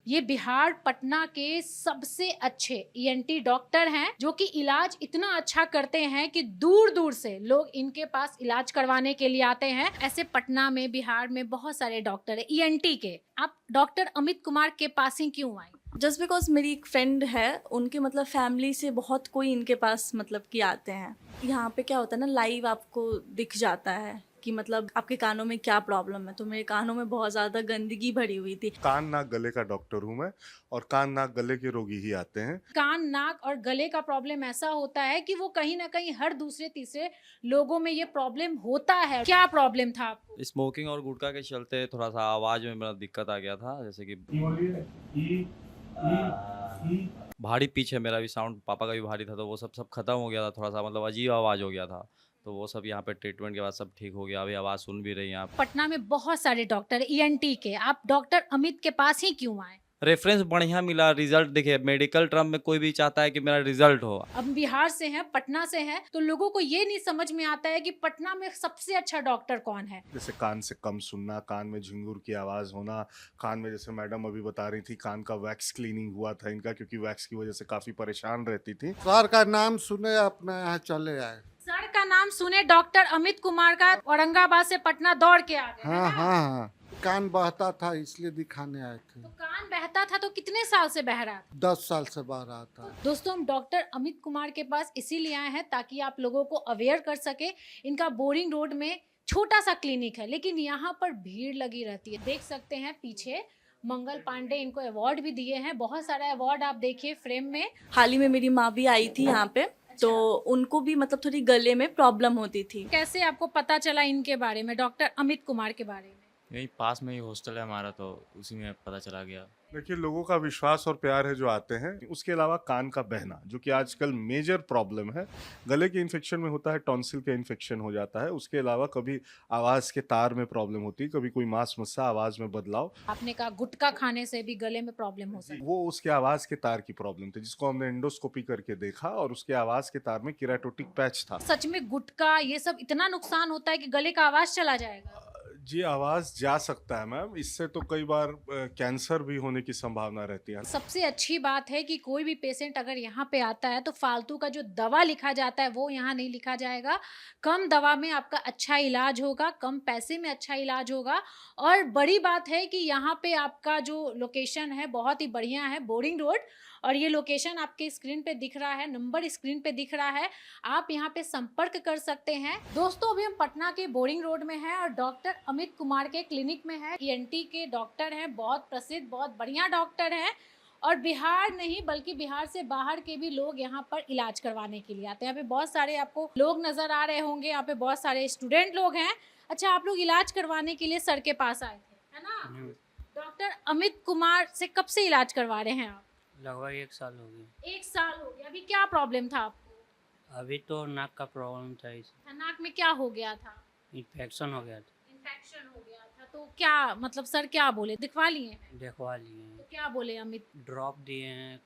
ये बिहार पटना के सबसे अच्छे ईएनटी डॉक्टर हैं जो कि इलाज इतना अच्छा करते हैं कि दूर दूर से लोग इनके पास इलाज करवाने के लिए आते हैं। ऐसे पटना में बिहार में बहुत सारे डॉक्टर है ईएनटी के। आप डॉक्टर अमित कुमार के पास ही क्यों आए? जस्ट बिकॉज मेरी एक फ्रेंड है, उनके मतलब फैमिली से बहुत कोई इनके पास मतलब कि आते हैं। यहाँ पे क्या होता है ना, लाइव आपको दिख जाता है कि मतलब आपके कानों में क्या प्रॉब्लम है। तो मेरे कानों में बहुत ज़्यादा गंदगी भरी हुई थी। कान नाक गले का डॉक्टर हूँ मैं, और कान नाक गले के रोगी ही आते हैं। कान नाक और गले का प्रॉब्लम ऐसा होता है कि वो कहीं ना कहीं हर दूसरे तीसरे लोगों में ये प्रॉब्लम होता है। क्या प्रॉब्लम था आपको? स्मोकिंग और गुटखा के चलते थोड़ा सा आवाज़ में मेरा दिक्कत आ गया था, जैसे कि भारी पीछे मेरा भी साउंड, पापा का भी भारी था, तो वो सब खत्म हो गया था। थोड़ा सा मतलब अजीब आवाज़ हो गया था, तो वो सब यहाँ पे ट्रीटमेंट के बाद सब ठीक हो गया। अभी आवाज़ सुन भी रही हैं आप। पटना में बहुत सारे डॉक्टर ईएनटी के, आप डॉक्टर अमित के पास ही क्यों आए? रेफरेंस बढ़िया मिला, रिजल्ट देखिए, मेडिकल टर्म में कोई भी चाहता है कि मेरा रिजल्ट हो। अब बिहार से हैं, पटना से हैं, तो लोगों को ये नहीं समझ में आता है कि पटना में सबसे अच्छा डॉक्टर कौन है। जैसे कान से कम सुनना, कान में झिंगुर की आवाज़ होना, कान में, जैसे मैडम अभी बता रही थी, कान का वैक्स क्लीनिंग हुआ था इनका, क्योंकि वैक्स की वजह से काफ़ी परेशान रहती थी। सर का नाम सुने अपने यहाँ चले आए। सर का नाम सुने डॉक्टर अमित कुमार का, औरंगाबाद से पटना दौड़ के आ गए, है हाँ ना? हाँ हाँ, कान बहता था इसलिए दिखाने आए थे। तो कान बहता था तो कितने साल से बह रहा था? 10 साल से बह रहा था। दोस्तों, हम डॉक्टर अमित कुमार के पास इसीलिए आए हैं ताकि आप लोगों को अवेयर कर सके। इनका बोरिंग रोड में छोटा सा क्लिनिक है, लेकिन यहाँ पर भीड़ लगी रहती है। देख सकते हैं पीछे मंगल पांडे इनको अवार्ड भी दिए हैं, बहुत सारा अवार्ड आप देखिए फ्रेम में। हाल ही में मेरी माँ भी आई थी यहाँ पे, तो उनको भी मतलब थोड़ी गले में प्रॉब्लम होती थी। कैसे आपको पता चला इनके बारे में, डॉक्टर अमित कुमार के बारे में? यहीं पास में ही हॉस्टल है हमारा, तो उसी में पता चला गया। देखिए, लोगों का विश्वास और प्यार है जो आते हैं। उसके अलावा कान का बहना, जो कि आजकल मेजर प्रॉब्लम है। गले के इन्फेक्शन में होता है, टॉन्सिल का इन्फेक्शन हो जाता है। उसके अलावा कभी आवाज़ के तार में प्रॉब्लम होती है, कभी कोई मांस मस्सा, आवाज़ में बदलाव। आपने कहा गुटखा खाने से भी गले में प्रॉब्लम हो सकती है। वो उसके आवाज़ के तार की प्रॉब्लम थी, जिसको हमने एंडोस्कोपी करके देखा, और उसके आवाज़ के तार में केराटोटिक पैच था। सच में गुटखा ये सब इतना नुकसान होता है कि गले का आवाज चला जाएगा? जी, आवाज़ जा सकता है मैम। इससे तो कई बार कैंसर भी होने की संभावना रहती है। सबसे अच्छी बात है कि कोई भी पेशेंट अगर यहाँ पे आता है तो फालतू का जो दवा लिखा जाता है वो यहाँ नहीं लिखा जाएगा। कम दवा में आपका अच्छा इलाज होगा, कम पैसे में अच्छा इलाज होगा। और बड़ी बात है कि यहाँ पे आपका जो लोकेशन है बहुत ही बढ़िया है, बोरिंग रोड। और ये लोकेशन आपके स्क्रीन पे दिख रहा है, नंबर स्क्रीन पे दिख रहा है, आप यहाँ पे संपर्क कर सकते हैं। दोस्तों, अभी हम पटना के बोरिंग रोड में हैं और डॉक्टर अमित कुमार के क्लिनिक में है। ईएनटी के डॉक्टर हैं, बहुत प्रसिद्ध, बहुत बढ़िया डॉक्टर हैं। और बिहार नहीं बल्कि बिहार से बाहर के भी लोग यहाँ पर इलाज करवाने के लिए आते हैं। यहाँ पे बहुत सारे आपको लोग नजर आ रहे होंगे, यहाँ पे बहुत सारे स्टूडेंट लोग हैं। अच्छा, आप लोग इलाज करवाने के लिए सर के पास आए थे, है ना? डॉक्टर अमित कुमार से कब से इलाज करवा रहे हैं आप? लगभग 1 साल हो गया। 1 साल हो गया। अभी क्या प्रॉब्लम था आपको? अभी तो नाक का प्रॉब्लम था, नाक में क्या हो गया था? इन्फेक्शन हो गया था। इन्फेक्शन हो गया था, तो क्या मतलब सर क्या बोले? दिखवा लिए हैं? देखवा लिए तो हैं, क्या बोले अमित? ड्रॉप दिए हैं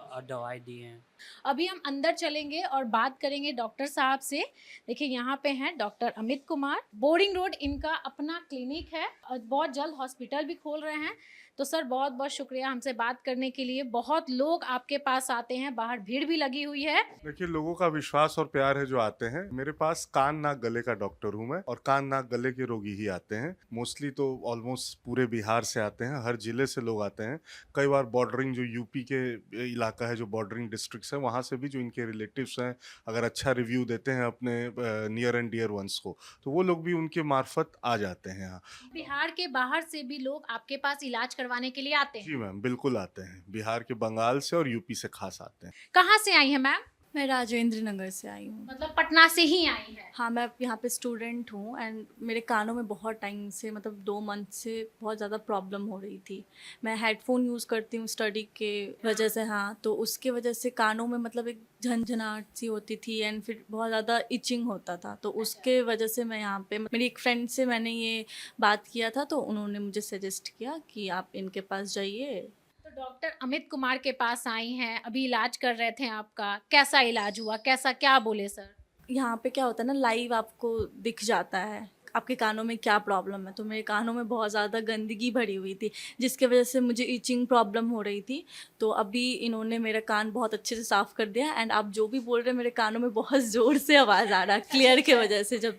और दवाई दिए हैं। अभी हम अंदर चलेंगे और बात करेंगे डॉक्टर साहब से। देखिए, यहाँ पे हैं doctor Amit Kumar. Boring road इनका अपना क्लिनिक है और बहुत जल्द हॉस्पिटल भी खोल रहे हैं। तो सर, बहुत बहुत शुक्रिया हमसे बात करने के लिए। बहुत लोग आपके पास आते हैं, बाहर भीड़ भी लगी हुई है। देखिए, लोगों का विश्वास और प्यार है जो आते हैं। मेरे पास कान नाक गले का डॉक्टर हूँ मैं, और कान नाक गले के रोगी ही आते हैं। मोस्टली तो ऑलमोस्ट पूरे बिहार से आते हैं, हर जिले से लोग आते हैं। कई बार बॉर्डरिंग, जो यूपी के इलाका है, जो बॉर्डरिंग डिस्ट्रिक्ट्स हैं, वहाँ से भी जो इनके रिलेटिव्स हैं, अगर अच्छा रिव्यू देते हैं अपने नियर एंड डियर वंस को, तो वो लोग भी उनके मार्फत आ जाते हैं यहाँ। बिहार के बाहर से भी लोग आपके पास इलाज करवाने के लिए आते हैं? जी मैम, बिल्कुल आते हैं। बिहार के, बंगाल से और यूपी से खास आते हैं। कहाँ से आई है मैम? मैं राजेंद्र नगर से आई हूँ। मतलब पटना से ही आई है? हाँ, मैं यहाँ पे स्टूडेंट हूँ एंड मेरे कानों में बहुत टाइम से मतलब 2 मंथ से बहुत ज़्यादा प्रॉब्लम हो रही थी। मैं हेडफोन यूज़ करती हूँ स्टडी के वजह से, हाँ, तो उसके वजह से कानों में मतलब एक झनझनाहट सी होती थी एंड फिर बहुत ज़्यादा इचिंग होता था। तो उसके वजह से मैं यहाँ पे, मेरी एक फ्रेंड से मैंने ये बात किया था, तो उन्होंने मुझे सजेस्ट किया कि आप इनके पास जाइए। तो डॉक्टर अमित कुमार के पास आई हैं, अभी इलाज कर रहे थे आपका, कैसा इलाज हुआ, कैसा क्या बोले सर? यहाँ पे क्या होता है ना, लाइव आपको दिख जाता है आपके कानों में क्या प्रॉब्लम है। तो मेरे कानों में बहुत ज़्यादा गंदगी भरी हुई थी, जिसकी वजह से मुझे इचिंग प्रॉब्लम हो रही थी। तो अभी इन्होंने मेरा कान बहुत अच्छे से साफ़ कर दिया, एंड आप जो भी बोल रहे हैं मेरे कानों में बहुत ज़ोर से आवाज़ आ रहा है, क्लियर के वजह से जब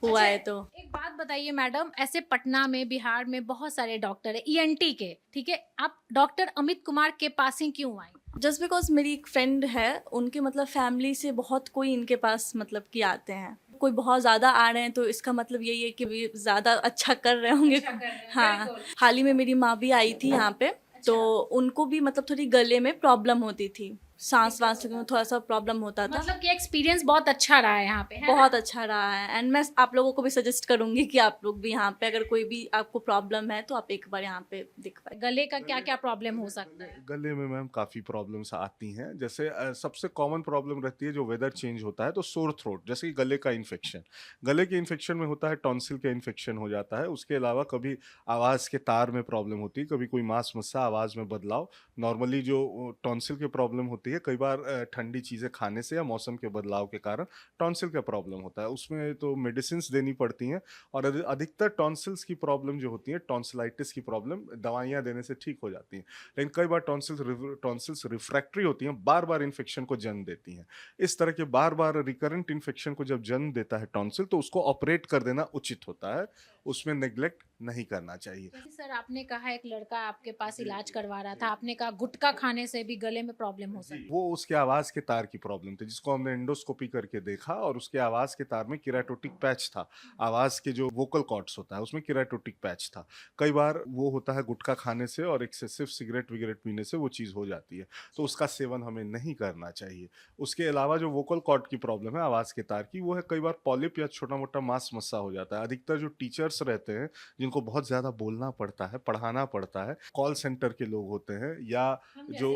हुआ है तो। एक बात बताइए मैडम, ऐसे पटना में, बिहार में बहुत सारे डॉक्टर है ईएनटी के, ठीक है, आप डॉक्टर अमित कुमार के पास ही क्यों आई? जस्ट बिकॉज मेरी एक फ्रेंड है, उनके मतलब फैमिली से बहुत कोई इनके पास मतलब कि आते हैं। कोई बहुत ज़्यादा आ रहे हैं तो इसका मतलब यही है कि वे ज़्यादा अच्छा कर रहे होंगे। हाँ, हाल ही में मेरी माँ भी आई थी यहाँ पे, तो उनको भी मतलब थोड़ी गले में प्रॉब्लम होती थी, सांस वास में थोड़ा सा प्रॉब्लम होता था। मतलब कि एक्सपीरियंस बहुत अच्छा रहा है यहाँ पे, है ना? बहुत अच्छा रहा है, एंड मैं आप लोगों को भी सजेस्ट करूंगी कि आप लोग भी यहाँ पे, अगर कोई भी आपको प्रॉब्लम है तो आप एक बार यहाँ पे दिखवाएं। गले का क्या क्या प्रॉब्लम हो सकता है? गले में मैम काफ़ी प्रॉब्लम्स आती हैं। जैसे सबसे कॉमन प्रॉब्लम रहती है जो वेदर चेंज होता है तो सोर थ्रोट, जैसे कि गले का इन्फेक्शन। गले के इन्फेक्शन में होता है टॉन्सिल का इन्फेक्शन हो जाता है। उसके अलावा कभी आवाज़ के तार में प्रॉब्लम होती है, कभी कोई मांस मस्सा आवाज़ में बदलाव। नॉर्मली जो टॉन्सिल की प्रॉब्लम होती है, कई बार ठंडी चीज़ें खाने से या मौसम के बदलाव के कारण टॉन्सिल का प्रॉब्लम होता है, उसमें तो मेडिसिन देनी पड़ती हैं। और अधिकतर टॉन्सिल्स की प्रॉब्लम जो होती है, टॉन्सिलाइटिस की प्रॉब्लम, दवाइयाँ देने से ठीक हो जाती हैं। लेकिन कई बार टॉन्सिल्स रिफ्रैक्टरी होती हैं, बार बार इन्फेक्शन को जन्म देती हैं। इस तरह के बार बार रिकरेंट इन्फेक्शन को जब जन्म देता है टॉन्सिल, तो उसको ऑपरेट कर देना उचित होता है, उसमें नेग्लेक्ट नहीं करना चाहिए। जैसे सर आपने कहा एक लड़का आपके पास इलाज करवा रहा था, आपने कहा गुटखा खाने से भी गले में प्रॉब्लम हो सकती है। वो उसके आवाज़ के तार की प्रॉब्लम थी, जिसको हमने एंडोस्कोपी करके देखा, और उसके आवाज़ के तार में केराटोटिक पैच था। आवाज़ के जो वोकल कॉर्ड्स होता है उसमें केराटोटिक पैच था। कई बार वो होता है गुटखा खाने से और एक्सेसिव सिगरेट विगरेट पीने से वो चीज़ हो जाती है, तो उसका सेवन हमें नहीं करना चाहिए। उसके अलावा जो वोकल कॉर्ड की प्रॉब्लम है आवाज़ के तार की, वो है कई बार पॉलिप या छोटा मोटा मांस मस्सा हो जाता है। अधिकतर जो टीचर्स रहते हैं जिनको बहुत ज़्यादा बोलना पड़ता है, पढ़ाना पड़ता है, कॉल सेंटर के लोग होते हैं, या जो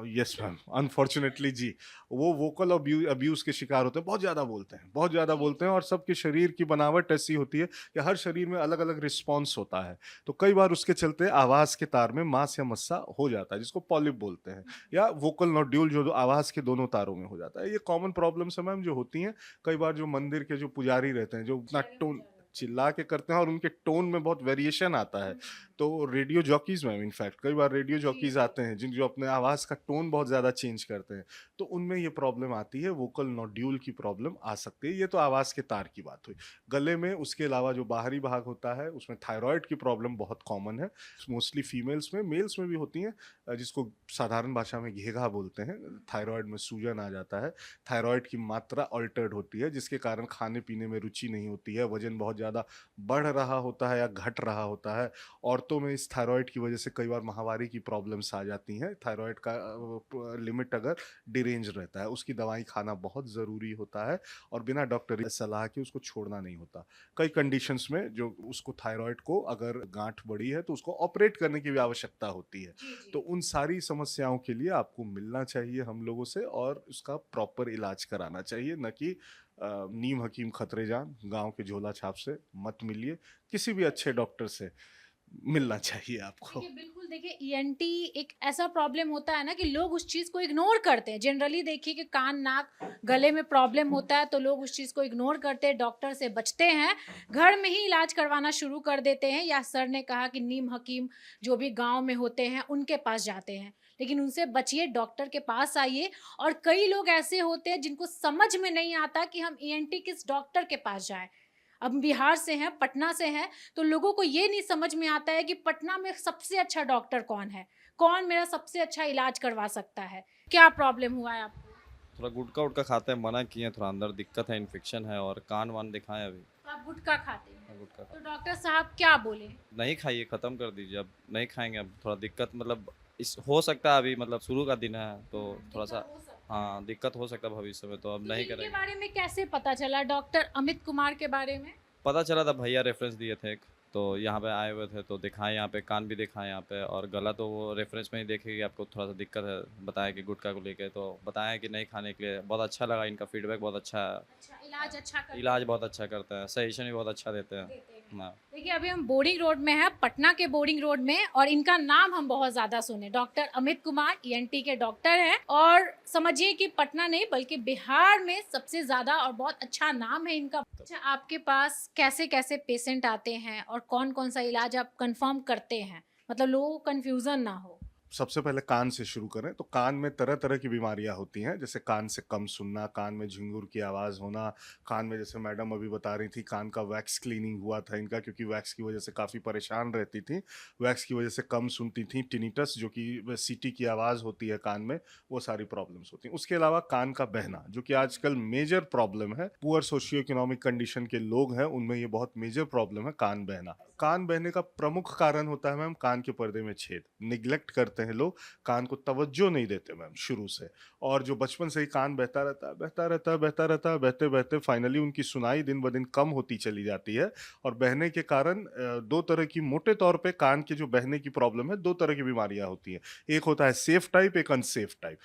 यस मैम, अनफॉर्चुनेटली जी, वो वोकल अब्यूज़ के शिकार होते हैं, बहुत ज़्यादा बोलते हैं, बहुत ज़्यादा बोलते हैं। और सबके शरीर की बनावट ऐसी होती है कि हर शरीर में अलग अलग रिस्पॉन्स होता है, तो कई बार उसके चलते आवाज़ के तार में मांस या मस्सा हो जाता है, जिसको पॉलिप बोलते हैं, या वोकल नोड्यूल जो आवाज़ के दोनों तारों में हो जाता है। ये कॉमन प्रॉब्लम्स है मैम जो होती हैं। कई बार जो मंदिर के जो पुजारी रहते हैं, जो उतना टोन चिल्ला के करते हैं और उनके टोन में बहुत वेरिएशन आता है, तो रेडियो जॉकीज में इनफैक्ट कई बार रेडियो जॉकीज आते हैं जिन जो अपने आवाज़ का टोन बहुत ज़्यादा चेंज करते हैं, तो उनमें ये प्रॉब्लम आती है, वोकल नोड्यूल की प्रॉब्लम आ सकती है। ये तो आवाज़ के तार की बात हुई। गले में उसके अलावा जो बाहरी भाग होता है उसमें थायराइड की प्रॉब्लम बहुत कॉमन है, मोस्टली फीमेल्स में, मेल्स में भी होती हैं, जिसको साधारण भाषा में घेघा बोलते हैं। थायराइड में सूजन आ जाता है, थायराइड की मात्रा अल्टर्ड होती है, जिसके कारण खाने पीने में रुचि नहीं होती है, वजन बहुत ज़्यादा बढ़ रहा होता है या घट रहा होता है। औरतों में इस थायराइड की वजह से कई बार माहवारी की प्रॉब्लम्स आ जाती हैं। थायराइड का लिमिट अगर डिरेंज रहता है, उसकी दवाई खाना बहुत ज़रूरी होता है, और बिना डॉक्टरी सलाह के उसको छोड़ना नहीं होता। कई कंडीशंस में जो उसको थायराइड को अगर गांठ बड़ी है तो उसको ऑपरेट करने की भी आवश्यकता होती है। तो उन सारी समस्याओं के लिए आपको मिलना चाहिए हम लोगों से, और उसका प्रॉपर इलाज कराना चाहिए, न कि नीम हकीम खतरे जान, गांव के झोला छाप से मत मिलिए, किसी भी अच्छे डॉक्टर से मिलना चाहिए आपको। देखिए बिल्कुल, देखिए ईएनटी एक ऐसा प्रॉब्लम होता है ना कि लोग उस चीज़ को इग्नोर करते हैं। जनरली देखिए कि कान नाक गले में प्रॉब्लम होता है तो लोग उस चीज़ को इग्नोर करते हैं, डॉक्टर से बचते हैं, घर में ही इलाज करवाना शुरू कर देते हैं, या सर ने कहा कि नीम हकीम जो भी गांव में होते हैं उनके पास जाते हैं। लेकिन उनसे बचिए, डॉक्टर के पास आइए। और कई लोग ऐसे होते हैं जिनको समझ में नहीं आता कि हम ईएनटी किस डॉक्टर के पास जाएं। अब बिहार से हैं, पटना से हैं, तो लोगों को ये नहीं समझ में आता है कि पटना में सबसे अच्छा डॉक्टर कौन है, कौन मेरा सबसे अच्छा इलाज करवा सकता है। क्या प्रॉब्लम हुआ है आपको? थोड़ा गुटखा उटखा खाते हैं, मना किए, थोड़ा अंदर दिक्कत है, इन्फेक्शन है, और कान वान दिखाएं अभी। तो आप गुटखा खाते हैं, गुटखा तो डॉक्टर साहब क्या बोले? नहीं खाइए, ख़त्म कर दीजिए, अब नहीं खाएंगे। अब थोड़ा दिक्कत मतलब इस हो सकता है, अभी मतलब शुरू का दिन है तो थोड़ा सा दिक्कत हो सकता है। हाँ दिक्कत हो सकता है भविष्य में, तो अब तो नहीं इनके करेंगे। बारे में कैसे पता चला, डॉक्टर अमित कुमार के बारे में? पता चला था, भैया रेफरेंस दिए थे एक, तो यहाँ पे आए हुए थे तो दिखाए यहाँ पे, कान भी दिखाए यहाँ पे, और गला तो वो रेफरेंस में ही देखे कि आपको थोड़ा सा दिक्कत है, बताया कि गुटखा को लेके, तो बताया कि नहीं खाने के लिए। बहुत अच्छा लगा, इनका फीडबैक बहुत अच्छा है, अच्छा, इलाज अच्छा करते इलाज बहुत अच्छा करते हैं, सजेशन भी बहुत अच्छा देते हैं। देते हैं। हाँ। देखिए अभी हम बोरिंग रोड में हैं, पटना के बोरिंग रोड में, और इनका नाम हम बहुत ज्यादा सुने। डॉक्टर अमित कुमार ईएनटी के डॉक्टर हैं, और समझिए कि पटना नहीं बल्कि बिहार में सबसे ज्यादा और बहुत अच्छा नाम है इनका। अच्छा, आपके पास कैसे कैसे पेशेंट आते हैं और कौन कौन सा इलाज आप कंफर्म करते हैं, मतलब लोगों को कंफ्यूजन ना हो। सबसे पहले कान से शुरू करें तो कान में तरह तरह की बीमारियां होती हैं, जैसे कान से कम सुनना, कान में झिंगुर की आवाज़ होना, कान में, जैसे मैडम अभी बता रही थी, कान का वैक्स क्लीनिंग हुआ था इनका, क्योंकि वैक्स की वजह से काफ़ी परेशान रहती थी, वैक्स की वजह से कम सुनती थी, टिनिटस जो कि सीटी की आवाज़ होती है कान में, वो सारी प्रॉब्लम्स होती हैं। उसके अलावा कान का बहना, जो कि आजकल मेजर प्रॉब्लम है, पुअर सोशियो इकोनॉमिक कंडीशन के लोग हैं उनमें ये बहुत मेजर प्रॉब्लम है कान बहना। कान बहने का प्रमुख कारण होता है मैम कान के पर्दे में छेद। निग्लेक्ट करते हैं लोग, कान को तवज्जो नहीं देते मैम शुरू से, और जो बचपन से ही कान बहता रहता है, बहता रहता है, बहता रहता है, बहते बहते फाइनली उनकी सुनाई दिन ब दिन कम होती चली जाती है। और बहने के कारण दो तरह की, मोटे तौर पे कान के जो बहने की प्रॉब्लम है, दो तरह की बीमारियां होती हैं। एक होता है सेफ टाइप, एक अनसेफ टाइप।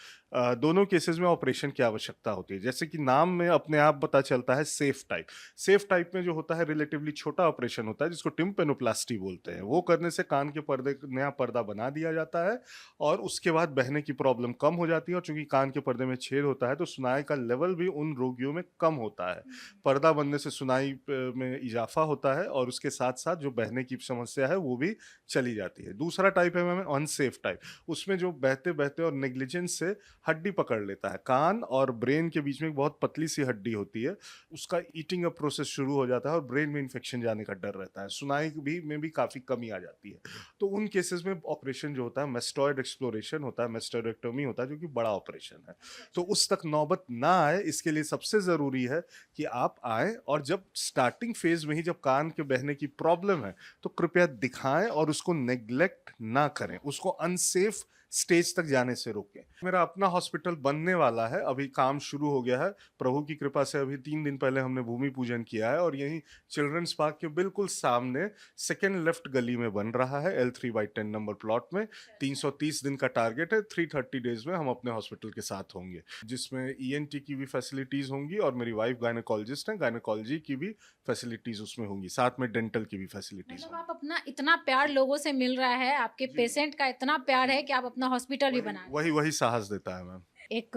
दोनों केसेस में ऑपरेशन की आवश्यकता होती है। जैसे कि नाम में अपने आप पता चलता है सेफ टाइप। सेफ टाइप में जो होता है रिलेटिवली छोटा ऑपरेशन होता है, जिसको टिम्पेनोप्लास्टी बोलते हैं। वो करने से कान के पर्दे, नया पर्दा बना दिया जाता है, और उसके बाद बहने की प्रॉब्लम कम हो जाती है। और चूंकि कान के पर्दे में छेद होता है तो सुनाई का लेवल भी उन रोगियों में कम होता है। पर्दा बनने से सुनाई में इजाफा होता है, और उसके साथ साथ जो बहने की समस्या है वो भी चली जाती है। दूसरा टाइप है मैम अनसेफ टाइप। उसमें जो बहते बहते और नेग्लिजेंस से हड्डी पकड़ लेता है। कान और ब्रेन के बीच में एक बहुत पतली सी हड्डी होती है, उसका ईटिंग अप प्रोसेस शुरू हो जाता है, और ब्रेन में इन्फेक्शन जाने का डर रहता है। सुनाई में भी काफ़ी कमी आ जाती है। तो उन केसेस में ऑपरेशन जो होता है मेस्टॉइड एक्सप्लोरेशन होता है, मेस्टोइडेक्टोमी होता है, जो कि बड़ा ऑपरेशन है। तो उस तक नौबत ना आए, इसके लिए सबसे ज़रूरी है कि आप आएँ, और जब स्टार्टिंग फेज में ही जब कान के बहने की प्रॉब्लम है तो कृपया दिखाएं, और उसको नेग्लेक्ट ना करें, उसको अनसेफ स्टेज तक जाने से रोकें। मेरा अपना हॉस्पिटल बनने वाला है, अभी काम शुरू हो गया है प्रभु की कृपा से। अभी 3 दिन पहले हमने भूमि पूजन किया है, और यहीं चिल्ड्रंस पार्क के बिल्कुल सामने सेकेंड लेफ्ट गली में बन रहा है, L3/10 नंबर प्लॉट में। 330 दिन का टारगेट है, 330 डेज में हम अपने हॉस्पिटल के साथ होंगे, जिसमें ENT की भी फैसिलिटीज होंगी, और मेरी वाइफ गायनेकोलॉजिस्ट है, गायनेकोलॉजी की भी फैसिलिटीज उसमें होंगी, साथ में डेंटल की भी फैसिलिटीज मतलब आप अपना इतना प्यार लोगों से मिल रहा है, आपके पेशेंट का इतना प्यार है कि आप अपना हॉस्पिटल भी बना रहे हैं। वही वही साहस देता है मैम। एक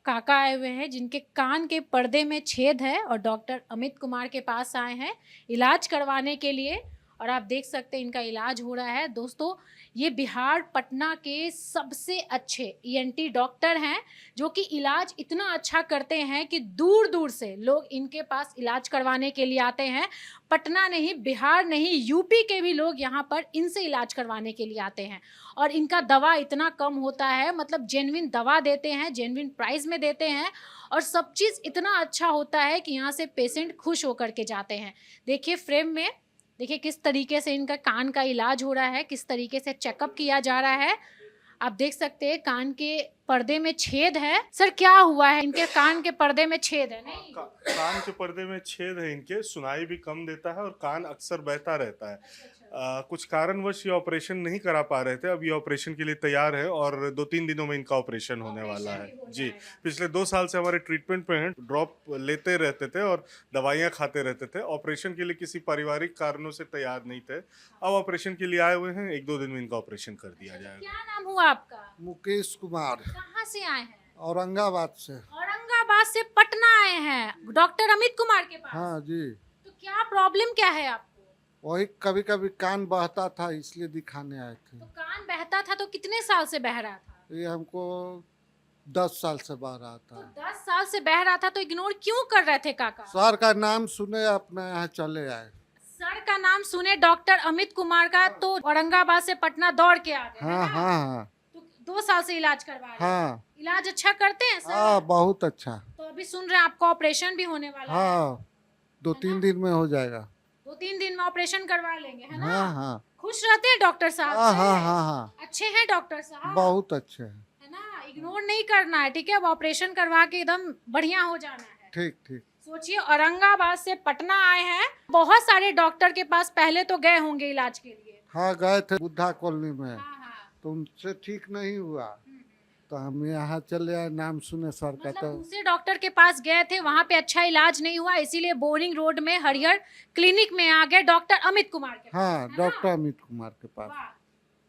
काका आए हुए हैं जिनके कान के पर्दे में छेद है, और डॉक्टर अमित कुमार के पास आए हैं इलाज करवाने के लिए, और आप देख सकते हैं इनका इलाज हो रहा है। दोस्तों, ये बिहार पटना के सबसे अच्छे ENT डॉक्टर हैं, जो कि इलाज इतना अच्छा करते हैं कि दूर दूर से लोग इनके पास इलाज करवाने के लिए आते हैं। पटना नहीं, बिहार नहीं, यूपी के भी लोग यहाँ पर इनसे इलाज करवाने के लिए आते हैं। और इनका दवा इतना कम होता है, मतलब जेन्युइन दवा देते हैं, जेन्युइन प्राइस में देते हैं, और सब चीज़ इतना अच्छा होता है कि यहाँ से पेशेंट खुश होकर के जाते हैं। देखिए फ्रेम में, देखिए किस तरीके से इनका कान का इलाज हो रहा है, किस तरीके से चेकअप किया जा रहा है। आप देख सकते हैं कान के पर्दे में छेद है। सर, क्या हुआ है? इनके कान के पर्दे में छेद है नहीं? कान के पर्दे में छेद है इनके, सुनाई भी कम देता है, और कान अक्सर बहता रहता है। कुछ कारणवश ये ऑपरेशन नहीं करा पा रहे थे, अब ये ऑपरेशन के लिए तैयार है, और 2-3 दिनों में इनका ऑपरेशन होने वाला है जी। पिछले 2 साल से हमारे ट्रीटमेंट पे हैं, ड्रॉप लेते रहते थे और दवाइयाँ खाते रहते थे। ऑपरेशन के लिए किसी पारिवारिक कारणों से तैयार नहीं थे, अब ऑपरेशन के लिए आए हुए हैं। 1-2 दिन में इनका ऑपरेशन कर दिया जाएगा। क्या नाम हुआ आपका? मुकेश कुमार, कहाँ से आए हैं? औरंगाबाद से। औरंगाबाद से पटना आए हैं डॉक्टर अमित कुमार के पास। हाँ जी, तो क्या प्रॉब्लम क्या है आपको? वही कभी कभी कान बहता था, इसलिए दिखाने आए थे। तो कान बहता था तो कितने साल से बह रहा था? ये हमको 10 साल से बह रहा तो था। 10 साल से बह रहा था, तो इग्नोर क्यों कर रहे थे काका? सर का नाम सुने अपने यहाँ चले आए। सर का नाम सुने डॉक्टर अमित कुमार का, तो औरंगाबाद से पटना दौड़ के आ गए, है हाँ ना? हाँ हाँ। तो 2 साल से इलाज करवा रहे हैं। हाँ इलाज अच्छा करते हैं सर? हाँ, बहुत अच्छा। तो अभी सुन रहे हैं आपका ऑपरेशन भी होने वाला है। हाँ, 2-3 दिन में हो जाएगा। 2-3 दिन में ऑपरेशन करवा लेंगे, है ना? हाँ हाँ खुश रहते हैं डॉक्टर साहब हाँ से? हाँ हाँ हाँ, अच्छे हैं डॉक्टर साहब? बहुत अच्छे हैं। है ना? इग्नोर नहीं करना है, ठीक है? अब ऑपरेशन करवा के एकदम बढ़िया हो जाना है। ठीक ठीक। सोचिए औरंगाबाद से पटना आए हैं, बहुत सारे डॉक्टर के पास पहले तो गए होंगे इलाज के लिए। हाँ गए थे बुद्धा कॉलोनी में, हाँ हाँ। तो उनसे ठीक नहीं हुआ, तो हम यहाँ चले आए, नाम सुने सर का। मतलब तो दूसरे डॉक्टर के पास गए थे, वहां पे अच्छा इलाज नहीं हुआ, इसीलिए बोरिंग रोड में हरिहर क्लिनिक में आ गए डॉक्टर अमित कुमार के पास, हाँ है ना? डॉक्टर अमित कुमार के पास। वाह,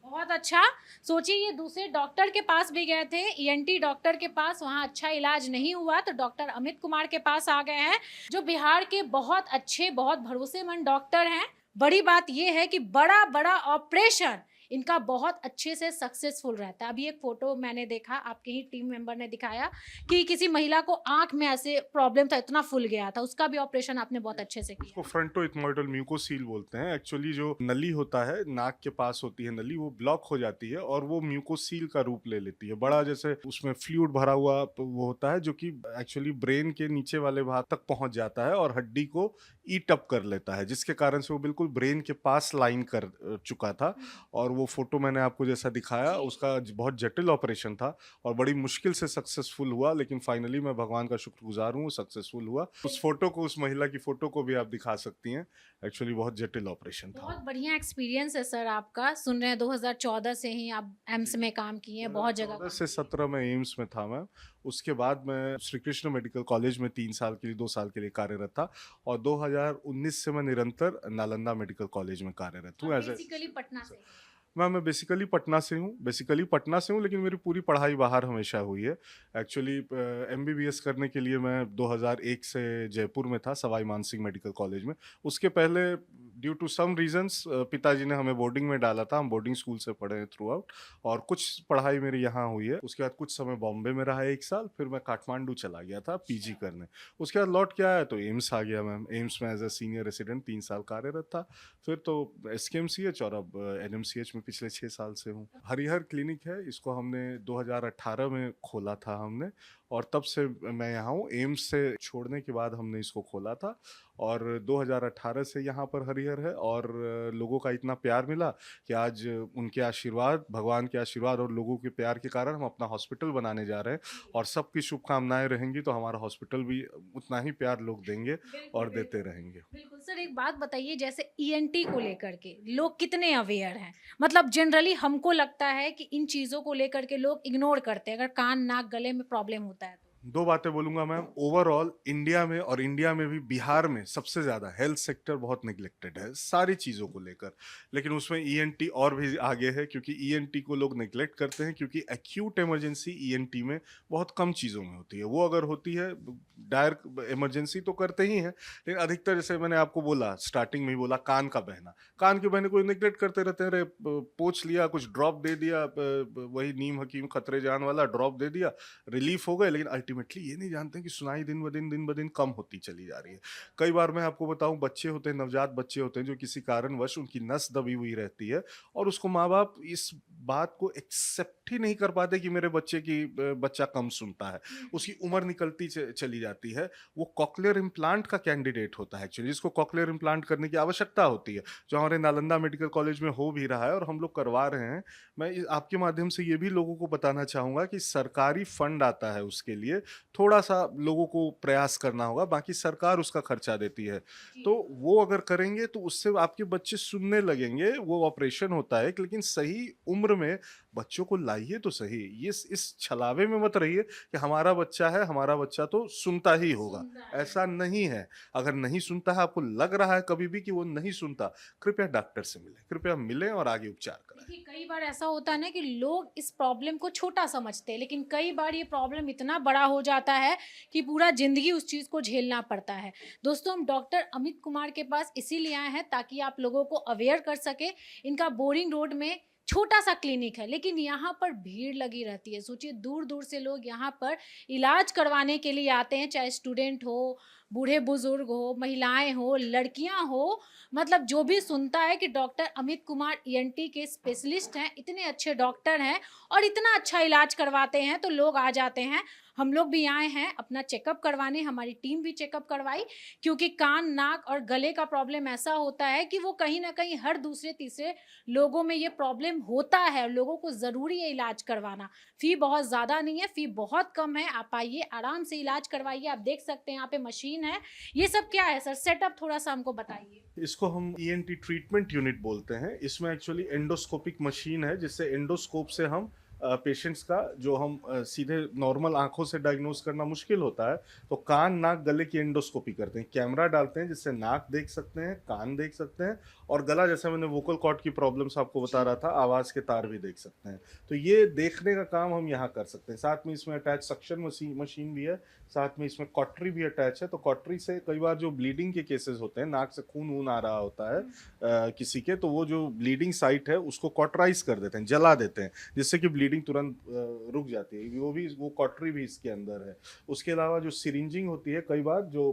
बहुत अच्छा। सोचिए ये दूसरे डॉक्टर के पास भी गए थे, ईएनटी डॉक्टर के पास, वहाँ अच्छा इलाज नहीं हुआ तो डॉक्टर अमित कुमार के पास आ गए हैं, जो बिहार के बहुत अच्छे, बहुत भरोसेमंद डॉक्टर हैं। बड़ी बात यह है कि बड़ा बड़ा ऑपरेशन इनका बहुत अच्छे से सक्सेसफुल रहता है। अभी एक फोटो मैंने देखा, आपके ही टीम मेंबर ने दिखाया कि किसी महिला को आंख में ऐसे प्रॉब्लम था, इतना फूल गया था, उसका भी ऑपरेशन आपने बहुत अच्छे से इसको किया। फ्रंटो इथमोइडल म्यूकोसील बोलते हैं। एक्चुअली जो नली होता है, नाक के पास होती है नली, वो ब्लॉक हो जाती है और वो म्यूकोसील का रूप ले लेती है। बड़ा जैसे उसमें फ्लूइड भरा हुआ वो होता है, जो कि एक्चुअली ब्रेन के नीचे वाले भाग तक पहुंच जाता है और हड्डी को ईट अप कर लेता है, जिसके कारण से वो बिल्कुल ब्रेन के पास लाइन कर चुका था। और वो फोटो मैंने आपको जैसा दिखाया, उसका बहुत जटिल ऑपरेशन था और बड़ी मुश्किल से सक्सेसफुल हुआ, लेकिन फाइनली मैं भगवान का शुक्रगुजार हूँ, सक्सेसफुल हुआ। उस फोटो को, उस महिला की फोटो को भी आप दिखा सकती हैं। एक्चुअली बहुत जटिल ऑपरेशन था। बहुत बढ़िया एक्सपीरियंस है सर आपका। सुन रहे हैं 2014 से ही आप एम्स में काम किए हैं, बहुत जगह 14 काम से किए हैं। 17 में एम्स में था मैं। उसके बाद मैं श्री कृष्ण मेडिकल कॉलेज में 3 साल के लिए, 2 साल के लिए कार्यरत था और 2019 से मैं निरंतर नालंदा मेडिकल कॉलेज में कार्यरत हूँ एज ए। बेसिकली पटना से। मैं बेसिकली पटना से हूँ, लेकिन मेरी पूरी पढ़ाई बाहर हमेशा हुई है। एक्चुअली एमबीबीएस करने के लिए मैं 2001 से जयपुर में था, सवाई मानसिंह मेडिकल कॉलेज में। उसके पहले ड्यू टू सम रीजंस पिताजी ने हमें बोर्डिंग में डाला था, हम बोर्डिंग स्कूल से पढ़े हैं थ्रू आउट, और कुछ पढ़ाई मेरी यहाँ हुई है। उसके बाद कुछ समय बॉम्बे में रहा 1 साल, फिर मैं काठमांडू चला गया था पीजी करने। उसके बाद लौट के आया तो एम्स आ गया मैं। एम्स में एज ए सीनियर रेसिडेंट 3 साल कार्यरत था। फिर तो एसकेएमसीएच और अब एनएमसीएच में पिछले 6 साल से हूँ। हरिहर क्लिनिक है, इसको हमने 2018 में खोला था हमने, और तब से मैं यहाँ हूँ। एम्स से छोड़ने के बाद हमने इसको खोला था और 2018 से यहाँ पर हरिहर है। और लोगों का इतना प्यार मिला कि आज उनके आशीर्वाद, भगवान के आशीर्वाद और लोगों के प्यार के कारण हम अपना हॉस्पिटल बनाने जा रहे हैं, और सबकी शुभकामनाएं रहेंगी तो हमारा हॉस्पिटल भी उतना ही प्यार लोग देंगे और देते रहेंगे। बिल्कुल सर, एक बात बताइए, जैसे ईएनटी को लेकर के लोग कितने अवेयर हैं? मतलब जनरली हमको लगता है कि इन चीज़ों को लेकर के लोग इग्नोर करते हैं, अगर कान नाक गले में प्रॉब्लम होता है तो। 2 बातें बोलूँगा मैम। ओवरऑल इंडिया में, और इंडिया में भी बिहार में सबसे ज़्यादा हेल्थ सेक्टर बहुत नेग्लेक्टेड है सारी चीज़ों को लेकर। लेकिन उसमें ईएनटी और भी आगे है, क्योंकि ईएनटी को लोग नेग्लेक्ट करते हैं, क्योंकि एक्यूट इमरजेंसी ईएनटी में बहुत कम चीज़ों में होती है। वो अगर होती है, डायर इमरजेंसी तो करते ही हैं, लेकिन अधिकतर जैसे मैंने आपको बोला, स्टार्टिंग में ही बोला, कान का बहना, कान के बहने को नेग्लेक्ट करते रहते हैं। अरे पोंछ लिया, कुछ ड्रॉप दे दिया, वही नीम हकीम खतरे जान वाला ड्रॉप दे दिया, रिलीफ हो गए, लेकिन अल्टीमेटली ये नहीं जानते कि सुनाई दिन ब दिन कम होती चली जा रही है। कई बार मैं आपको बताऊं, बच्चे होते हैं, नवजात बच्चे होते हैं, जो किसी कारणवश उनकी नस दबी हुई रहती है, और उसको माँ बाप इस बात को एक्सेप्ट ही नहीं कर पाते कि मेरे बच्चा कम सुनता है। उसकी उम्र निकलती चली जाती है। वो कॉकलियर इम्प्लांट का कैंडिडेट होता है एक्चुअली, जिसको कॉकलियर इम्प्लांट करने की आवश्यकता होती है, जो हमारे नालंदा मेडिकल कॉलेज में हो भी रहा है और हम लोग करवा रहे हैं। मैं आपके माध्यम से ये भी लोगों को बताना चाहूँगा कि सरकारी फंड आता है उसके लिए, थोड़ा सा लोगों को प्रयास करना होगा, बाकी सरकार उसका खर्चा देती है। तो वो अगर करेंगे तो उससे आपके बच्चे सुनने लगेंगे। वो ऑपरेशन होता है, लेकिन सही उम्र में बच्चों को लाइए तो सही। ये इस छलावे में मत रहिए कि हमारा बच्चा है, हमारा बच्चा तो सुनता ही होगा। ऐसा नहीं है। अगर नहीं सुनता है, आपको लग रहा है कभी भी कि वो नहीं सुनता, कृपया डॉक्टर से मिलें, कृपया मिलें और आगे उपचार कराएं। देखिए कई बार ऐसा होता है ना कि लोग इस प्रॉब्लम को छोटा समझते हैं, लेकिन कई बार ये प्रॉब्लम इतना बड़ा हो जाता है कि पूरा जिंदगी उस चीज़ को झेलना पड़ता है। दोस्तों, हम डॉक्टर अमित कुमार के पास इसीलिए आए हैं ताकि आप लोगों को अवेयर कर सके। इनका बोरिंग रोड में छोटा सा क्लिनिक है, लेकिन यहाँ पर भीड़ लगी रहती है। सोचिए दूर दूर से लोग यहाँ पर इलाज करवाने के लिए आते हैं, चाहे स्टूडेंट हो, बूढ़े बुजुर्ग हो, महिलाएं हो, लड़कियां हो, मतलब जो भी सुनता है कि डॉक्टर अमित कुमार ईएनटी के स्पेशलिस्ट हैं, इतने अच्छे डॉक्टर हैं और इतना अच्छा इलाज करवाते हैं, तो लोग आ जाते हैं। हम लोग भी आए हैं अपना चेकअप करवाने, हमारी टीम भी चेकअप करवाई, क्योंकि कान नाक और गले का प्रॉब्लम ऐसा होता है कि वो कहीं ना कहीं हर दूसरे तीसरे लोगों में ये प्रॉब्लम होता है। लोगों को ज़रूरी है इलाज करवाना। फ़ी बहुत ज़्यादा नहीं है, फ़ी बहुत कम है। आप आइए, आराम से इलाज करवाइए। आप देख सकते हैं यहाँ पे मशीन है, ये सब क्या है सर? सेटअप थोड़ा सा हमको बताइए। इसको हम ईएनटी ट्रीटमेंट यूनिट बोलते हैं। इसमें एक्चुअली एंडोस्कोपिक मशीन है, जिससे एंडोस्कोप से हम पेशेंट्स का जो हम सीधे नॉर्मल आंखों से डायग्नोज करना मुश्किल होता है, तो कान नाक गले की एंडोस्कोपी करते हैं। कैमरा डालते हैं जिससे नाक देख सकते हैं, कान देख सकते हैं, और गला, जैसे मैंने वोकल कॉर्ड की प्रॉब्लम्स आपको बता रहा था, आवाज़ के तार भी देख सकते हैं। तो ये देखने का काम हम यहाँ कर सकते हैं। साथ में इसमें अटैच सक्शन मशीन भी है, साथ में इसमें कॉटरी भी अटैच है। तो कॉटरी से कई बार जो ब्लीडिंग के केसेस होते हैं, नाक से खून वून आ रहा होता है किसी के, तो वो जो ब्लीडिंग साइट है उसको कॉटराइज कर देते हैं, जला देते हैं, जिससे कि ब्लीडिंग तुरंत रुक जाती है। वो कॉटरी भी इसके अंदर है। उसके अलावा जो सिरिंजिंग होती है, कई बार जो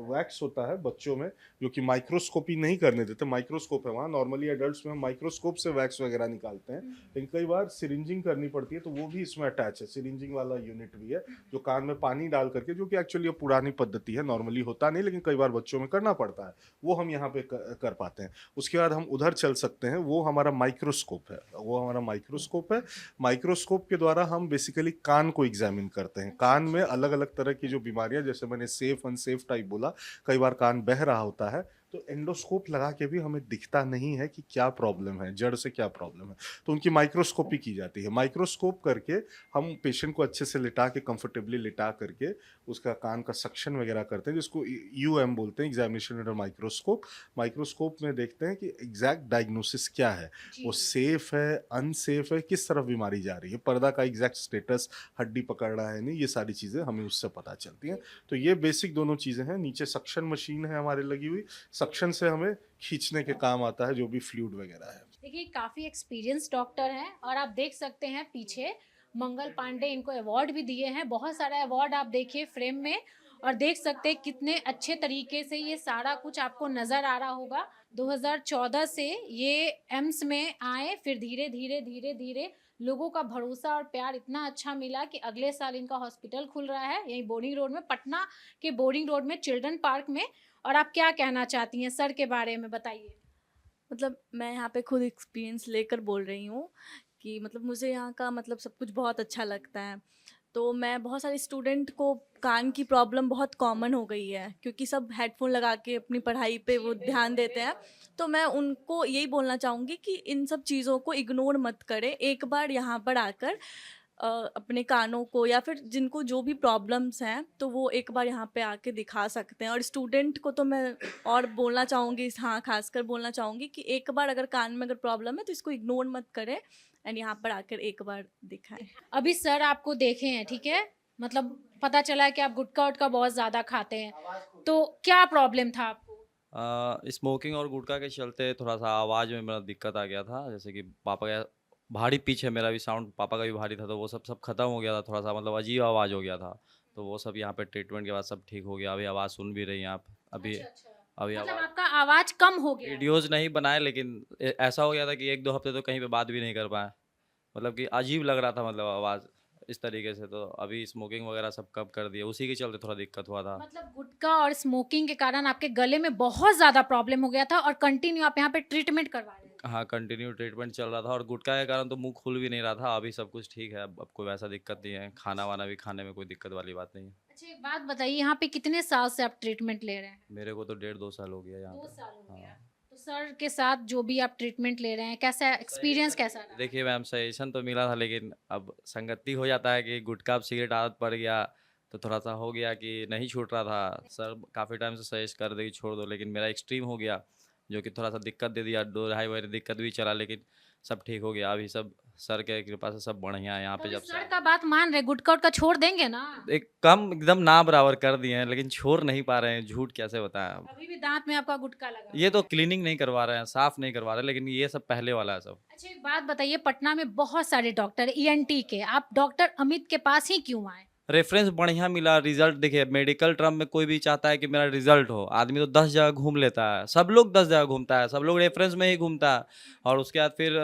वैक्स होता है बच्चों में, जो कि माइक्रोस्कोपी नहीं करने देते, माइक्रोस्कोप है वहाँ, नॉर्मली एडल्ट्स में हम माइक्रोस्कोप से वैक्स वगैरह निकालते हैं, लेकिन कई बार सिरिंजिंग करनी पड़ती है, तो वो भी इसमें अटैच है। सिरिंजिंग वाला यूनिट भी है, जो कान में पानी डाल करके, जो कि एक्चुअली पुरानी पद्धति है, नॉर्मली होता नहीं, लेकिन कई बार बच्चों में करना पड़ता है, वो हम यहाँ पे कर पाते हैं। उसके बाद हम उधर चल सकते हैं, वो हमारा माइक्रोस्कोप है। माइक्रोस्कोप के द्वारा हम बेसिकली कान को एग्जामिन करते हैं। कान में अलग अलग तरह की जो बीमारियां, जैसे मैंने सेफ अनसेफ टाइप बोला, कई बार कान बह रहा होता है, तो एंडोस्कोप लगा के भी हमें दिखता नहीं है कि क्या प्रॉब्लम है, जड़ से क्या प्रॉब्लम है, तो उनकी माइक्रोस्कोपी की जाती है। माइक्रोस्कोप करके हम पेशेंट को अच्छे से लिटा के, कंफर्टेबली लिटा करके उसका कान का सक्शन वगैरह करते हैं, जिसको यूएम बोलते हैं, एग्जामिनेशन अंडर माइक्रोस्कोप। माइक्रोस्कोप में देखते हैं कि एग्जैक्ट डायग्नोसिस क्या है, वो सेफ है, अनसेफ है, किस तरफ बीमारी जा रही है, पर्दा का एग्जैक्ट स्टेटस, हड्डी पकड़ रहा है नहीं, ये सारी चीज़ें हमें उससे पता चलती हैं। तो ये बेसिक दोनों चीज़ें हैं। नीचे सक्शन मशीन है हमारे लगी हुई, सक्शन से हमें खींचने के काम आता है जो भी फ्लूइड वगैरह है। देखिए काफी एक्सपीरियंस डॉक्टर हैं, और आप देख सकते हैं पीछे मंगल पांडे इनको अवार्ड भी दिए हैं, बहुत सारा अवार्ड आप देखिए फ्रेम में, और देख सकते हैं कितने अच्छे तरीके से ये सारा कुछ आपको नजर आ रहा होगा। 2014 से ये एम्स में आए, फिर धीरे धीरे धीरे धीरे लोगों का भरोसा और प्यार इतना अच्छा मिला कि अगले साल इनका हॉस्पिटल खुल रहा है यही बोरिंग रोड में, पटना के बोरिंग रोड में, चिल्ड्रन पार्क में। और आप क्या कहना चाहती हैं सर के बारे में, बताइए। मतलब मैं यहाँ पे खुद एक्सपीरियंस लेकर बोल रही हूँ कि मतलब मुझे यहाँ का मतलब सब कुछ बहुत अच्छा लगता है। तो मैं बहुत सारे स्टूडेंट को, कान की प्रॉब्लम बहुत कॉमन हो गई है क्योंकि सब हेडफोन लगा के अपनी पढ़ाई पे वो ध्यान देते हैं। तो मैं उनको यही बोलना चाहूँगी कि इन सब चीज़ों को इग्नोर मत करें, एक बार यहाँ पर आकर अपने कानों को, या फिर जिनको जो भी प्रॉब्लम्स हैं तो वो एक बार यहाँ पे आके दिखा सकते हैं। और स्टूडेंट को तो मैं और बोलना चाहूँगी, हाँ खासकर बोलना चाहूँगी कि एक बार अगर कान में अगर प्रॉब्लम है तो इसको इग्नोर मत करें एंड यहाँ पर आकर एक बार दिखाएं। अभी सर आपको देखे हैं, ठीक है, मतलब पता चला है कि आप गुटखा उटका बहुत ज्यादा खाते हैं, तो क्या प्रॉब्लम था आपको? स्मोकिंग और गुटखा के चलते थोड़ा सा आवाज़ में मेरा दिक्कत आ गया था, जैसे कि पापा का भारी पीछे, मेरा भी साउंड पापा का भी भारी था, तो वो सब सब खत्म हो गया था, थोड़ा सा मतलब अजीब आवाज़ हो गया था। तो वो सब यहाँ पे ट्रीटमेंट के बाद सब ठीक हो गया। अभी आवाज़ सुन भी रही हैं आप। अभी अभी मतलब आवाज़, आपका आवाज कम हो गया है? वीडियोज़ नहीं बनाए, लेकिन ऐसा हो गया था कि 1-2 हफ्ते तो कहीं पे बात भी नहीं कर पाए, मतलब कि अजीब लग रहा था, मतलब आवाज़ इस तरीके से। तो अभी स्मोकिंग वगैरह सब कम कर दिया, उसी के चलते थोड़ा दिक्कत हुआ था। मतलब गुटखा और स्मोकिंग के कारण आपके गले में बहुत ज्यादा प्रॉब्लम हो गया था, और कंटिन्यू आप यहाँ पे ट्रीटमेंट करवा रहे थे? हाँ, कंटिन्यू ट्रीटमेंट चल रहा था, और गुटखा के कारण तो मुंह खुल भी नहीं रहा था। अभी सब कुछ ठीक है, अब कोई वैसा दिक्कत नहीं है, खाना वाना भी खाने में कोई दिक्कत वाली बात नहीं है। अच्छा एक बात बताइए, यहाँ पे कितने साल से आप ट्रीटमेंट ले रहे हैं? मेरे को तो 1.5-2 साल हो गया यहाँ 2 पे। साल हो गया। हाँ। तो सर के साथ जो भी आप ट्रीटमेंट ले रहे हैं, कैसा एक्सपीरियंस कैसा रहा? देखिए मैम, सजेशन तो मिला था, लेकिन अब संगति हो जाता है कि गुटखा अब सिगरेट आदत पड़ गया, तो थोड़ा सा हो गया कि नहीं छूट रहा था। सर काफ़ी टाइम से सजेस्ट कर दे कि छोड़ दो, लेकिन मेरा एक्सट्रीम हो गया, जो कि थोड़ा सा दिक्कत दे दिया। 2-2.5 महीने दिक्कत भी चला, लेकिन सब ठीक हो गया। अभी सब सर के कृपा से सब बढ़िया है यहाँ तो पे। अभी जब सर से का बात मान रहे, गुटखा उटखा छोड़ देंगे ना? एक कम एकदम ना बराबर कर दिए हैं, लेकिन छोड़ नहीं पा रहे हैं, झूठ कैसे बताएं अब। अभी भी दांत में आपका गुटखा लगा ये तो हुआ है। क्लीनिंग नहीं करवा रहे हैं, साफ नहीं करवा रहे, लेकिन ये सब पहले वाला है सब। अच्छा एक बात बताइए, पटना में बहुत सारे डॉक्टर ईएनटी के, आप डॉक्टर अमित के पास ही क्यों आए? रेफरेंस बढ़िया मिला, रिजल्ट देखिए, मेडिकल टर्म में कोई भी चाहता है कि मेरा रिजल्ट हो। आदमी तो 10 जगह घूम लेता है, सब लोग 10 जगह घूमता है, सब लोग रेफरेंस में ही घूमता है, और उसके बाद फिर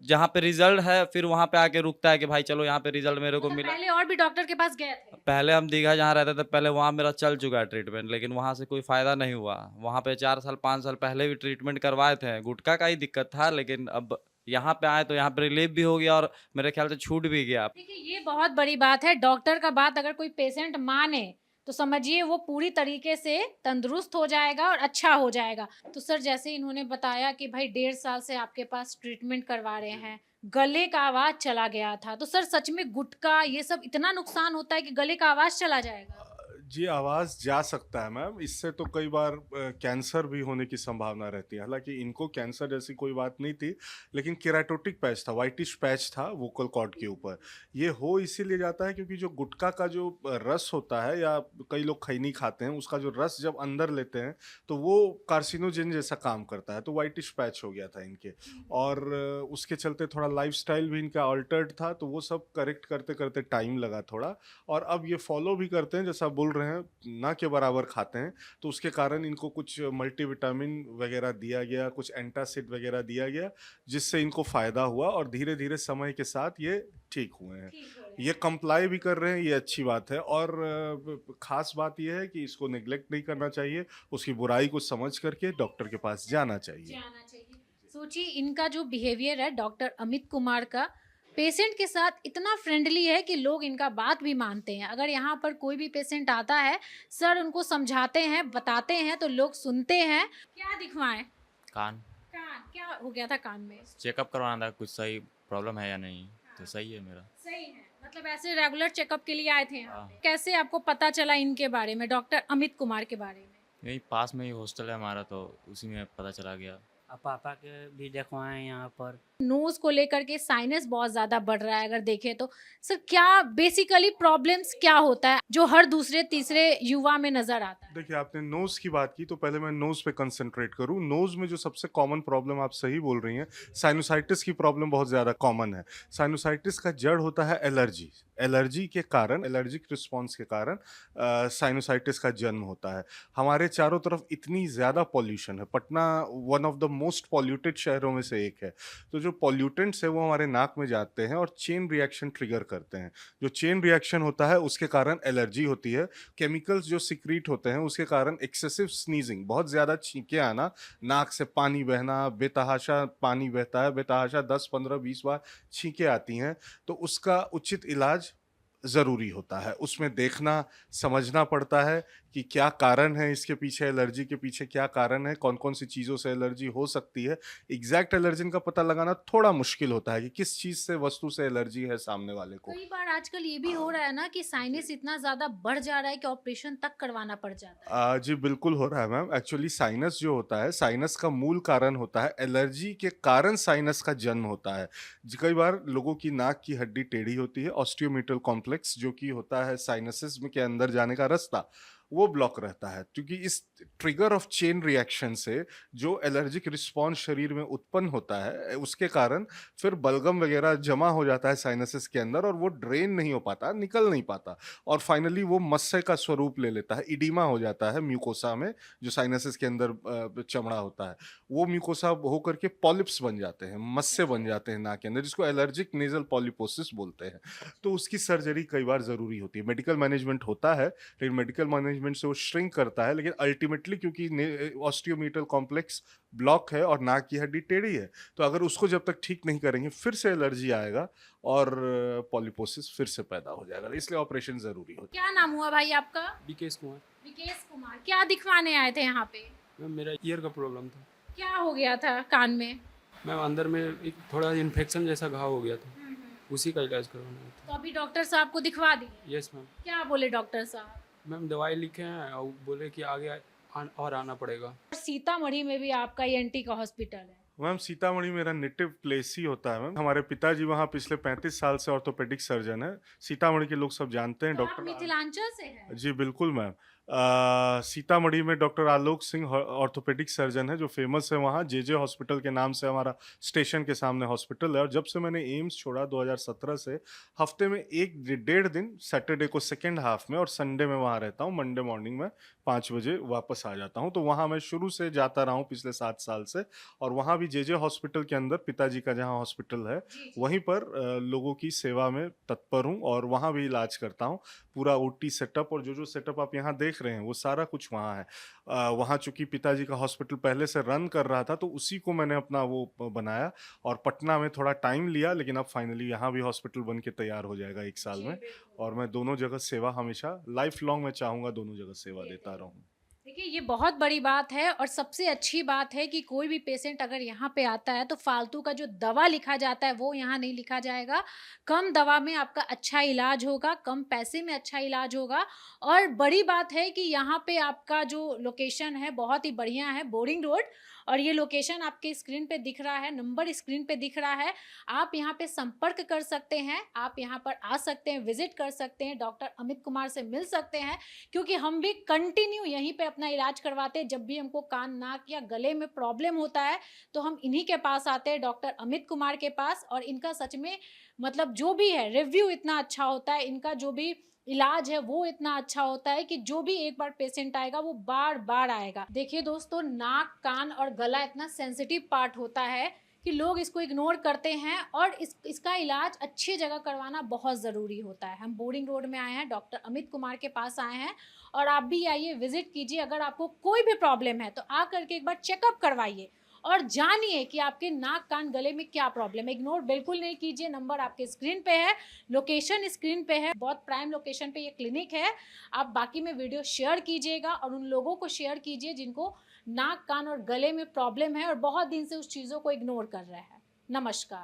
जहाँ पे रिजल्ट है फिर वहाँ पे आके रुकता है कि भाई चलो यहाँ पे रिजल्ट मेरे को मतलब मिला। पहले और भी डॉक्टर के पास गए थे? पहले हम दीघा जहाँ रहते थे, पहले वहाँ मेरा चल चुका है ट्रीटमेंट, लेकिन वहाँ से कोई फ़ायदा नहीं हुआ। वहाँ पे 4 साल 5 साल पहले भी ट्रीटमेंट करवाए थे, गुटखा का ही दिक्कत था, लेकिन अब यहाँ पे आए तो यहाँ पे रिलीफ भी हो गया, और मेरे ख्याल से छूट भी गया। देखिए ये बहुत बड़ी बात है, डॉक्टर का बात अगर कोई पेशेंट माने तो समझिए वो पूरी तरीके से तंदुरुस्त हो जाएगा और अच्छा हो जाएगा। तो सर जैसे इन्होंने बताया कि भाई 1.5 साल से आपके पास ट्रीटमेंट करवा रहे हैं, गले का आवाज़ चला गया था। तो सर सच में गुटखा ये सब इतना नुकसान होता है कि गले का आवाज़ चला जाएगा? जी, आवाज़ जा सकता है मैम। इससे तो कई बार कैंसर भी होने की संभावना रहती है। हालाँकि इनको कैंसर जैसी कोई बात नहीं थी, लेकिन केराटोटिक पैच था, व्हाइटिश पैच था वोकल कॉर्ड के ऊपर। ये हो इसीलिए जाता है क्योंकि जो गुटखा का जो रस होता है, या कई लोग खैनी खाते हैं, उसका जो रस जब अंदर लेते हैं, तो वो कार्सिनोजेन जैसा काम करता है। तो व्हाइटिश पैच हो गया था इनके, और उसके चलते थोड़ा लाइफ़स्टाइल भी इनका अल्टर्ड था, तो वो सब करेक्ट करते-करते टाइम लगा थोड़ा। और अब ये फॉलो भी करते हैं, जैसा बोल रहे हैं, ना के बराबर खाते हैं, तो उसके कारण इनको कुछ मल्टीविटामिन वगैरह दिया गया, कुछ एंटासिड वगैरह दिया गया, जिससे इनको फ़ायदा हुआ और धीरे-धीरे समय के साथ ये ठीक हुए हैं। ये कंप्लाई भी कर रहे हैं, ये अच्छी बात है। और ख़ास बात ये है कि इसको नेग्लेक्ट नहीं करना चाहिए, उसकी बुराई को समझ करके डॉक्टर के पास जाना चाहिए। जाना चाहिए। सोचिए इनका जो बिहेवियर है डॉक्टर अमित कुमार का, पेशेंट के साथ इतना फ्रेंडली है कि लोग इनका बात भी मानते हैं। अगर यहाँ पर कोई भी पेशेंट आता है, सर उनको समझाते हैं, बताते हैं तो लोग सुनते हैं। क्या दिखवाएं? कान कान क्या हो गया था कान में? चेकअप करवाना था, कुछ सही प्रॉब्लम है या नहीं। तो सही है मेरा। सही है, मतलब ऐसे रेगुलर चेकअप के लिए आए थे यहाँ हाँ। पे। कैसे आपको पता चला इनके बारे में, डॉक्टर अमित कुमार के बारे में? यहीं पास में ही हॉस्टल है हमारा, तो उसी में पता चला गया। अब पापा के भी देखवाएं यहाँ पर। नोज को लेकर के साइनस बहुत ज्यादा बढ़ रहा है अगर देखें तो। सर क्या बेसिकली प्रॉब्लम्स क्या होता है जो हर दूसरे तीसरे युवा में नजर आता है? देखिए, आपने नोज़ की बात की, तो पहले मैं नोज़ पे कंसंट्रेट करूँ। नोज़ में जो सबसे कॉमन प्रॉब्लम, आप सही बोल रही हैं, साइनोसाइटिस की प्रॉब्लम बहुत ज़्यादा कॉमन है। साइनोसाइटिस का जड़ होता है एलर्जी। एलर्जी के कारण, एलर्जिक रिस्पॉन्स के कारण साइनोसाइटिस का जन्म होता है। हमारे चारों तरफ इतनी ज़्यादा पॉल्यूशन है। Patna one of the most polluted शहरों में से एक है। तो जो पॉल्यूटेंट्स है वो हमारे नाक में जाते हैं और चेन रिएक्शन ट्रिगर करते हैं। जो चेन रिएक्शन होता है उसके कारण एलर्जी होती है। केमिकल्स जो सिक्रीट होते हैं उसके कारण एक्सेसिव स्नीजिंग, बहुत ज़्यादा छींके आना, नाक से पानी बहना, बेतहाशा पानी बहता है, बेतहाशा 10, 15, 20 बार छींके आती हैं, तो उसका उचित इलाज ज़रूरी होता है। उसमें देखना, समझना पड़ता है कि क्या कारण है इसके पीछे, एलर्जी के पीछे क्या कारण है, कौन-कौन सी चीज़ों से एलर्जी हो सकती है। एग्ज़ैक्ट एलर्जन का पता लगाना थोड़ा मुश्किल होता है कि किस चीज़ से, वस्तु से एलर्जी है सामने वाले को। कई बार आजकल ये भी हो रहा है ना कि साइनस इतना ज्यादा बढ़ जा रहा है कि ऑपरेशन तक करवाना पड़ जाता है। जी बिल्कुल हो रहा है मैम। एक्चुअली साइनस जो होता है, साइनस का मूल कारण होता है एलर्जी के कारण साइनस का जन्म होता है। कई बार लोगों की नाक की हड्डी टेढ़ी होती है, ऑस्टियोमीटल कॉम्प्लेक्स जो कि होता है साइनसिस में के अंदर जाने का रास्ता, वो ब्लॉक रहता है। क्योंकि इस ट्रिगर ऑफ चेन रिएक्शन से जो एलर्जिक रिस्पॉन्स शरीर में उत्पन्न होता है, उसके कारण फिर बलगम वगैरह जमा हो जाता है साइनसिस के अंदर, और वो ड्रेन नहीं हो पाता, निकल नहीं पाता, और फाइनली वो मस्से का स्वरूप ले लेता है, इडीमा हो जाता है म्यूकोसा में, जो साइनसिस के अंदर चमड़ा होता है। वो म्यूकोसा होकर के पॉलिप्स बन जाते हैं, मस्से बन जाते हैं नाक के अंदर, जिसको एलर्जिक नेजल पॉलिपोसिस बोलते हैं। तो उसकी सर्जरी कई बार ज़रूरी होती है। मेडिकल मैनेजमेंट होता है, लेकिन मेडिकल मैनेजमेंट से वो श्रिंक करता है, लेकिन अल्टीमेटली क्योंकि ऑस्टियोमीटल कॉम्प्लेक्स ब्लॉक है और नाक की हड्डी टेढ़ी है, तो अगर उसको जब तक ठीक नहीं करेंगे फिर से एलर्जी आएगा और पॉलिपोसिस फिर से पैदा हो जाएगा। इसलिए ऑपरेशन ज़रूरी होता है। क्या नाम हुआ भाई आपका? विकेश कुमार। विकेश कुमार। क्या दिखवाने आए थे यहाँ पे? मैम मेरा ईयर का प्रॉब्लम था। क्या हो गया था कान में? मैम अंदर में एक थोड़ा इन्फेक्शन जैसा घाव हो गया था, उसी का इलाज करवाना था। तो अभी डॉक्टर साहब को दिखवा दिए? Yes ma'am. क्या बोले डॉक्टर साहब? मैम दवाई लिखे हैं और बोले कि आगे और आना पड़ेगा। सीतामढ़ी में भी आपका ENT का हॉस्पिटल है? मैम सीतामढ़ी मेरा नेटिव प्लेस ही होता है मैम। हमारे पिताजी वहाँ पिछले 35 साल से ऑर्थोपेडिक सर्जन है। सीतामढ़ी के लोग सब जानते हैं तो आप डॉक्टर। मिथिलांचल से हैं? जी बिल्कुल मैम। सीतामढ़ी में doctor Alok Singh orthopaedic surgeon है जो फेमस है वहाँ। जे हॉस्पिटल के नाम से हमारा स्टेशन के सामने हॉस्पिटल है। और जब से मैंने एम्स छोड़ा 2017 से, हफ्ते में 1-1.5 दिन, सैटरडे को सेकेंड हाफ में और संडे में वहाँ रहता हूँ। मंडे मॉर्निंग में 5 बजे वापस आ जाता हूँ। तो वहाँ मैं शुरू से जाता रहा हूँ पिछले 7 साल से। और वहाँ भी जे हॉस्पिटल के अंदर पिताजी का जहाँ हॉस्पिटल है वहीं पर लोगों की सेवा में तत्पर हूँ और वहाँ भी इलाज करता हूँ। पूरा OT सेटअप, और जो सेटअप आप यहाँ देख देख रहे हैं वो सारा कुछ वहाँ है। वहाँ चूंकि पिताजी का हॉस्पिटल पहले से रन कर रहा था तो उसी को मैंने अपना वो बनाया, और पटना में थोड़ा टाइम लिया लेकिन अब फाइनली यहाँ भी हॉस्पिटल बन के तैयार हो जाएगा 1 साल जी, में। बिल्कुल। और मैं दोनों जगह सेवा हमेशा लाइफ लॉन्ग मैं चाहूँगा दोनों जगह सेवा देता रहूँ। देखिए, ये बहुत बड़ी बात है और सबसे अच्छी बात है कि कोई भी पेशेंट अगर यहाँ पे आता है तो फालतू का जो दवा लिखा जाता है वो यहाँ नहीं लिखा जाएगा। कम दवा में आपका अच्छा इलाज होगा, कम पैसे में अच्छा इलाज होगा। और बड़ी बात है कि यहाँ पे आपका जो लोकेशन है बहुत ही बढ़िया है, बोरिंग रोड। और ये लोकेशन आपके स्क्रीन पे दिख रहा है, नंबर स्क्रीन पे दिख रहा है। आप यहाँ पे संपर्क कर सकते हैं, आप यहाँ पर आ सकते हैं, विजिट कर सकते हैं, डॉक्टर अमित कुमार से मिल सकते हैं, क्योंकि हम भी कंटिन्यू यहीं पे अपना इलाज करवाते हैं। जब भी हमको कान, नाक या गले में प्रॉब्लम होता है तो हम इन्हीं के पास आते हैं, डॉक्टर अमित कुमार के पास। और इनका सच में मतलब जो भी है रिव्यू इतना अच्छा होता है, इनका जो भी इलाज है वो इतना अच्छा होता है कि जो भी एक बार पेशेंट आएगा वो बार बार आएगा। देखिए दोस्तों, नाक, कान और गला इतना सेंसिटिव पार्ट होता है कि लोग इसको इग्नोर करते हैं, और इसका इलाज अच्छी जगह करवाना बहुत ज़रूरी होता है। हम बोरिंग रोड में आए हैं, डॉक्टर अमित कुमार के पास आए हैं, और आप भी आइए, विजिट कीजिए। अगर आपको कोई भी प्रॉब्लम है तो आ करके एक बार चेकअप करवाइए और जानिए कि आपके नाक, कान, गले में क्या प्रॉब्लम है। इग्नोर बिल्कुल नहीं कीजिए। नंबर आपके स्क्रीन पे है, लोकेशन स्क्रीन पे है, बहुत प्राइम लोकेशन पे ये क्लिनिक है। आप बाकी में वीडियो शेयर कीजिएगा और उन लोगों को शेयर कीजिए जिनको नाक, कान और गले में प्रॉब्लम है और बहुत दिन से उस चीज़ों को इग्नोर कर रहे हैं। नमस्कार।